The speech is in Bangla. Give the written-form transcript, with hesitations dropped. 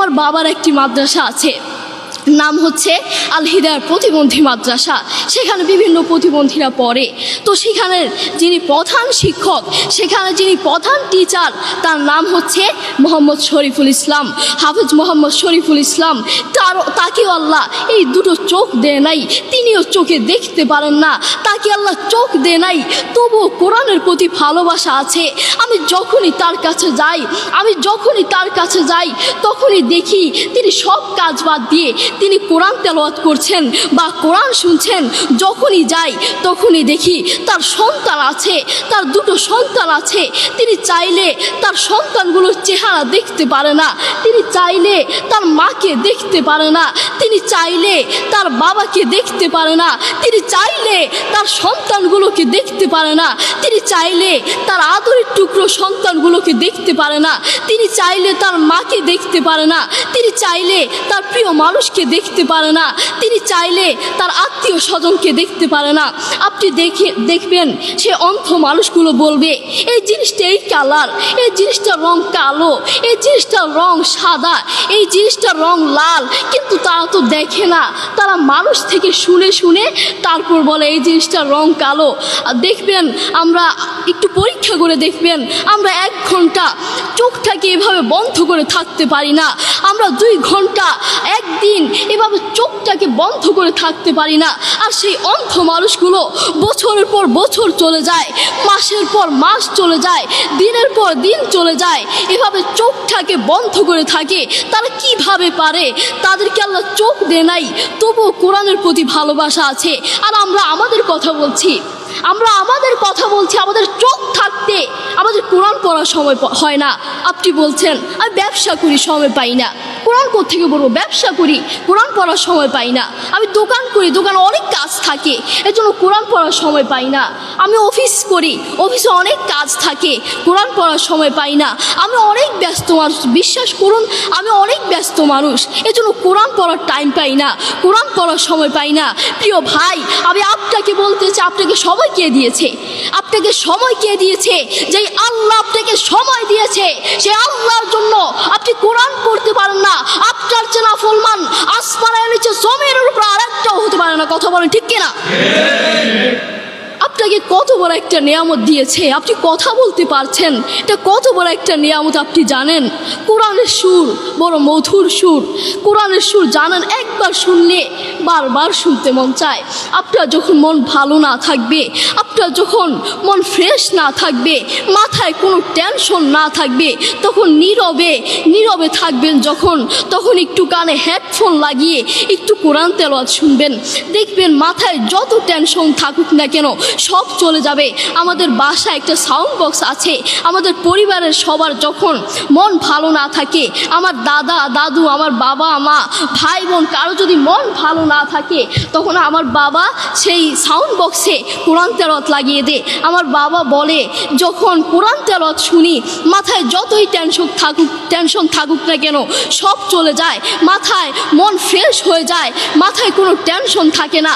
আমার বাবার একটি মাদ্রাসা আছে, নাম হচ্ছে আল হিদায়াত প্রতিবন্ধী মাদ্রাসা। সেখানে বিভিন্ন প্রতিবন্ধীরা পড়ে। তো সেখানের যিনি প্রধান শিক্ষক, সেখানে যিনি প্রধান টিচার, তার নাম হচ্ছে মোহাম্মদ শরীফুল ইসলাম, হাফেজ মোহাম্মদ শরীফুল ইসলাম। তাকেও আল্লাহ এই দুটো চোখ দেয় নাই, তিনিও চোখে দেখতে পারেন না। তাকে আল্লাহ চোখ দেয় নাই, তবুও কোরআনের প্রতি ভালোবাসা আছে। আমি যখনই তার কাছে যাই তখনই দেখি তিনি সব কাজ বাদ দিয়ে তিনি কোরআন তেলাওয়াত করছেন বা কোরআন শুনছেন। যখনই যাই তখনই দেখি তার সন্তান আছে, তার দুটো সন্তান আছে। তিনি চাইলে তার সন্তানগুলোর চেহারা দেখতে পারে না, তিনি চাইলে তার মাকে দেখতে পারে না, তিনি চাইলে তার বাবাকে দেখতে পারে না, তিনি চাইলে তার সন্তানগুলোকে দেখতে পারে না, তিনি চাইলে তার আদরের টুকরো সন্তানগুলোকে দেখতে পারে না, তিনি চাইলে তার মাকে দেখতে পারে না, তিনি চাইলে তার প্রিয় মানুষকে দেখতে পারে না, তিনি চাইলে তার আত্মীয় স্বজনকে দেখতে পারে না। আপনি দেখবেন সে অন্ধ মানুষগুলো বলবে এই জিনিসটা এই কালার, এই জিনিসটার রং কালো, এই জিনিসটার রং সাদা, এই জিনিসটার রং লাল, কিন্তু তারা তো দেখে না। তারা মানুষ থেকে শুনে শুনে তারপর বলে এই জিনিসটার রং কালো। আর দেখবেন, আমরা একটু পরীক্ষা করে দেখবেন, আমরা 1 ঘন্টা চোখটাকে এভাবে বন্ধ করে থাকতে পারি না, আমরা 2 ঘন্টা একদিন এভাবে চোখটাকে বন্ধ করে থাকতে পারি না। আর সেই অন্ধ মানুষগুলো বছরের পর বছর চলে যায়, মাসের পর মাস চলে যায়, দিনের পর দিন চলে যায়, এভাবে চোখটাকে বন্ধ করে থাকে। তারা কিভাবে পারে? তাদেরকে আল্লাহ চোখ দেয় নাই, তবুও কোরআনের প্রতি ভালোবাসা আছে। আর আমরা আমাদের কথা বলছি, আমাদের চোখ থাকতে আমাদের কোরআন পড়ার সময় হয় না। আপনি বলছেন আমি ব্যবসা করি, সময় পাই না। কোরআন কোত্থেকে পড়বো? ব্যবসা করি, কোরআন পড়ার সময় পাই না। আমি দোকান করি, দোকানে অনেক কাজ থাকে, এজন্য কোরআন পড়ার সময় পাই না। আমি অফিস করি, অফিসে অনেক কাজ থাকে, কোরআন পড়ার সময় পাই না। আমি অনেক ব্যস্ত মানুষ, বিশ্বাস করুন আমি অনেক ব্যস্ত মানুষ, এজন্য কোরআন পড়ার টাইম পাই না, কোরআন পড়ার সময় পাই না। প্রিয় ভাই, আমি আপনাকে বলতে চাই, আপনাকে সময় কে দিয়েছে? আপনাকে সময় কে দিয়েছে? যেই আল্লাহ আপনাকে সময় দিয়েছে, সেই আল্লাহর জন্য আপনি কোরআন পড়তে পারেন না। আপনার চেনা ফলমান আসমানের নিচে জমিনের উপর আরেকটাও হতে পারে না। কথা বলেন ঠিক কিনা? আপনাকে কত বড় একটা নিয়ামত দিয়েছে, আপনি কথা বলতে পারছেন, এটা কত বড় একটা নিয়ামত আপনি জানেন? কোরআনের সুর বড় মধুর সুর, কোরআনের সুর জানেন, একবার শুনলে বারবার শুনতে মন চায়। আপনার যখন মন ভালো না থাকবে, আপনার যখন মন ফ্রেশ না থাকবে, মাথায় কোনো টেনশন না থাকবে, তখন নীরবে থাকবেন তখন একটু কানে হেডফোন লাগিয়ে একটু কোরআন তেলাওয়াত শুনবেন। দেখবেন মাথায় যত টেনশন থাকুক না কেন সব চলে যাবে। আমাদের বাসায় একটা সাউন্ড বক্স আছে। আমাদের পরিবারের সবার যখন মন ভালো না থাকে, আমার দাদা দাদু, আমার বাবা মা, ভাই বোন, কারো যদি মন ভালো না থাকে, তখন আমার বাবা সেই সাউন্ড বক্সে কোরআন তেলাওয়াত লাগিয়ে দেয়। আমার বাবা বলে, যখন কোরআন তেলাওয়াত শুনি মাথায় যতই টেনশন থাকুক না কেন সব চলে যায়, মাথায় মন ফ্রেশ হয়ে যায়, মাথায় কোনো টেনশন থাকে না।